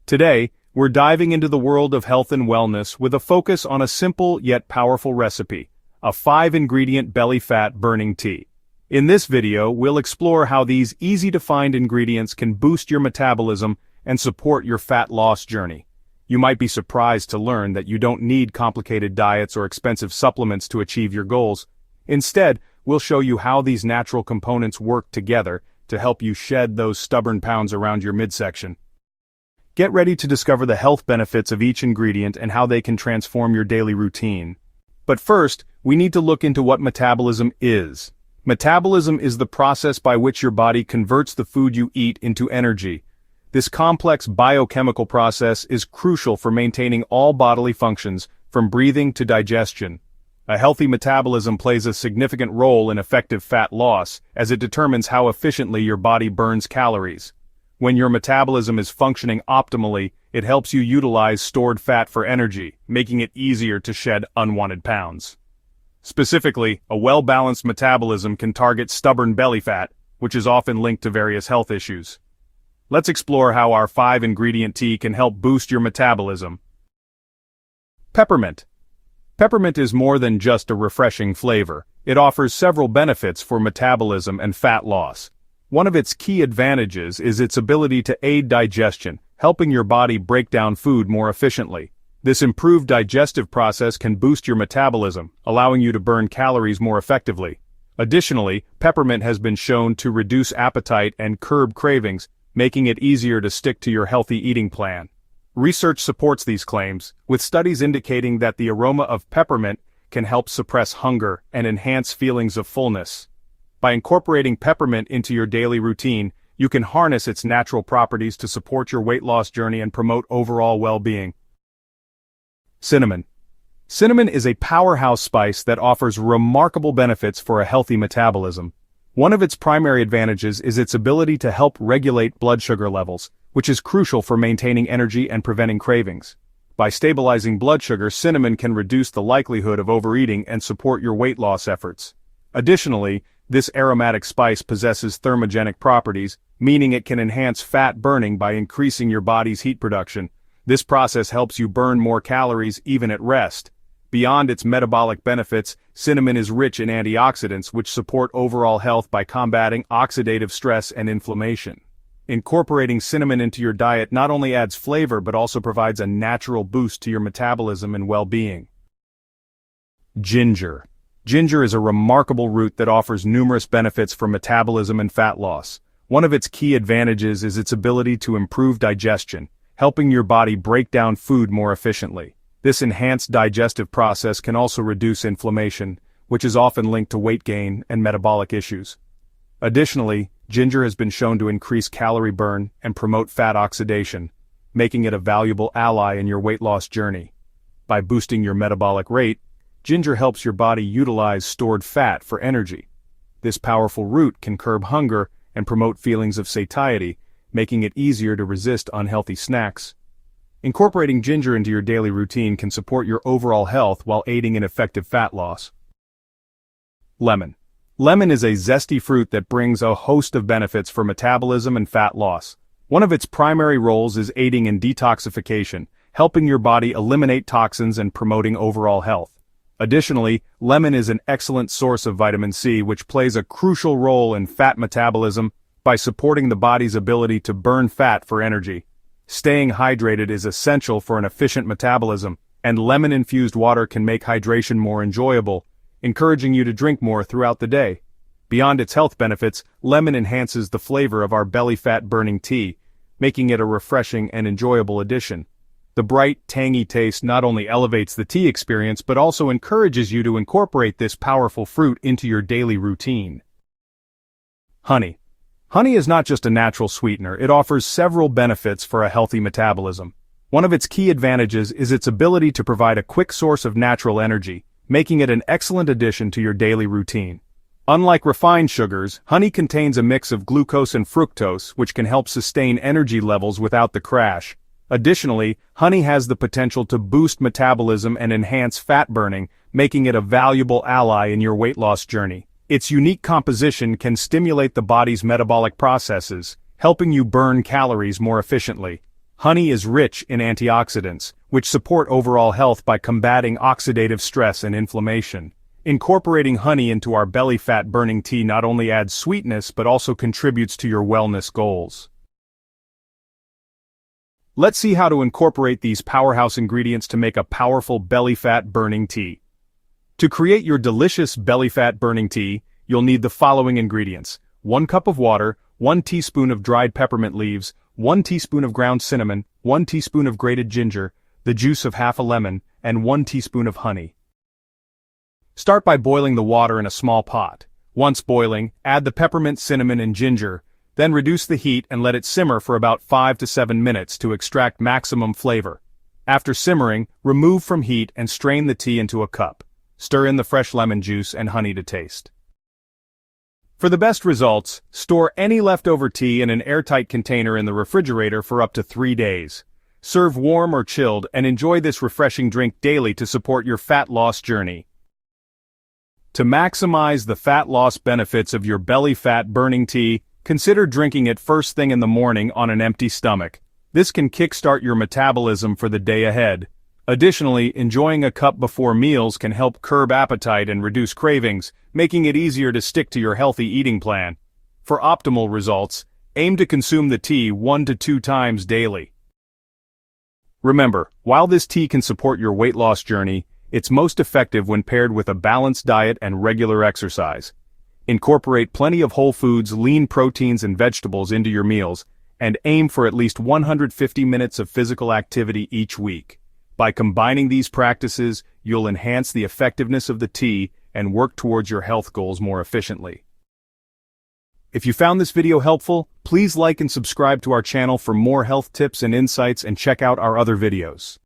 Today, we're diving into the world of health and wellness with a focus on a simple yet powerful recipe, a 5-ingredient belly fat burning tea. In this video, we'll explore how these easy-to-find ingredients can boost your metabolism and support your fat loss journey. You might be surprised to learn that you don't need complicated diets or expensive supplements to achieve your goals. Instead, we'll show you how these natural components work together to help you shed those stubborn pounds around your midsection. Get ready to discover the health benefits of each ingredient and how they can transform your daily routine. But first, we need to look into what metabolism is. Metabolism is the process by which your body converts the food you eat into energy. This complex biochemical process is crucial for maintaining all bodily functions, from breathing to digestion. A healthy metabolism plays a significant role in effective fat loss, as it determines how efficiently your body burns calories. When your metabolism is functioning optimally, it helps you utilize stored fat for energy, making it easier to shed unwanted pounds. Specifically, a well-balanced metabolism can target stubborn belly fat, which is often linked to various health issues. Let's explore how our 5-ingredient tea can help boost your metabolism. Peppermint. Peppermint is more than just a refreshing flavor. It offers several benefits for metabolism and fat loss. One of its key advantages is its ability to aid digestion, helping your body break down food more efficiently. This improved digestive process can boost your metabolism, allowing you to burn calories more effectively. Additionally, peppermint has been shown to reduce appetite and curb cravings, making it easier to stick to your healthy eating plan. Research supports these claims, with studies indicating that the aroma of peppermint can help suppress hunger and enhance feelings of fullness. By incorporating peppermint into your daily routine, you can harness its natural properties to support your weight loss journey and promote overall well-being. Cinnamon. Cinnamon is a powerhouse spice that offers remarkable benefits for a healthy metabolism. One of its primary advantages is its ability to help regulate blood sugar levels, which is crucial for maintaining energy and preventing cravings. By stabilizing blood sugar, cinnamon can reduce the likelihood of overeating and support your weight loss efforts. Additionally, this aromatic spice possesses thermogenic properties, meaning it can enhance fat burning by increasing your body's heat production. This process helps you burn more calories even at rest. Beyond its metabolic benefits, cinnamon is rich in antioxidants which support overall health by combating oxidative stress and inflammation. Incorporating cinnamon into your diet not only adds flavor but also provides a natural boost to your metabolism and well-being. Ginger. Ginger is a remarkable root that offers numerous benefits for metabolism and fat loss. One of its key advantages is its ability to improve digestion, helping your body break down food more efficiently. This enhanced digestive process can also reduce inflammation, which is often linked to weight gain and metabolic issues. Additionally, ginger has been shown to increase calorie burn and promote fat oxidation, making it a valuable ally in your weight loss journey. By boosting your metabolic rate, ginger helps your body utilize stored fat for energy. This powerful root can curb hunger and promote feelings of satiety, making it easier to resist unhealthy snacks. Incorporating ginger into your daily routine can support your overall health while aiding in effective fat loss. Lemon. Lemon is a zesty fruit that brings a host of benefits for metabolism and fat loss. One of its primary roles is aiding in detoxification, helping your body eliminate toxins and promoting overall health. Additionally, lemon is an excellent source of vitamin C, which plays a crucial role in fat metabolism by supporting the body's ability to burn fat for energy. Staying hydrated is essential for an efficient metabolism, and lemon-infused water can make hydration more enjoyable, encouraging you to drink more throughout the day. Beyond its health benefits, lemon enhances the flavor of our belly fat burning tea, making it a refreshing and enjoyable addition. The bright, tangy taste not only elevates the tea experience but also encourages you to incorporate this powerful fruit into your daily routine. Honey. Honey is not just a natural sweetener, it offers several benefits for a healthy metabolism. One of its key advantages is its ability to provide a quick source of natural energy, making it an excellent addition to your daily routine. Unlike refined sugars, honey contains a mix of glucose and fructose, which can help sustain energy levels without the crash. Additionally, honey has the potential to boost metabolism and enhance fat burning, making it a valuable ally in your weight loss journey. Its unique composition can stimulate the body's metabolic processes, helping you burn calories more efficiently. Honey is rich in antioxidants, which support overall health by combating oxidative stress and inflammation. Incorporating honey into our belly fat burning tea not only adds sweetness but also contributes to your wellness goals. Let's see how to incorporate these powerhouse ingredients to make a powerful belly fat burning tea. To create your delicious belly fat burning tea, you'll need the following ingredients: 1 cup of water, 1 teaspoon of dried peppermint leaves, 1 teaspoon of ground cinnamon, 1 teaspoon of grated ginger, the juice of half a lemon, and 1 teaspoon of honey. Start by boiling the water in a small pot. Once boiling, add the peppermint, cinnamon, and ginger, then reduce the heat and let it simmer for about 5 to 7 minutes to extract maximum flavor. After simmering, remove from heat and strain the tea into a cup. Stir in the fresh lemon juice and honey to taste. For the best results, store any leftover tea in an airtight container in the refrigerator for up to 3 days. Serve warm or chilled and enjoy this refreshing drink daily to support your fat loss journey. To maximize the fat loss benefits of your belly fat burning tea, consider drinking it first thing in the morning on an empty stomach. This can kickstart your metabolism for the day ahead. Additionally, enjoying a cup before meals can help curb appetite and reduce cravings, making it easier to stick to your healthy eating plan. For optimal results, aim to consume the tea 1 to 2 times daily. Remember, while this tea can support your weight loss journey, it's most effective when paired with a balanced diet and regular exercise. Incorporate plenty of whole foods, lean proteins, and vegetables into your meals, and aim for at least 150 minutes of physical activity each week. By combining these practices, you'll enhance the effectiveness of the tea and work towards your health goals more efficiently. If you found this video helpful, please like and subscribe to our channel for more health tips and insights, and check out our other videos.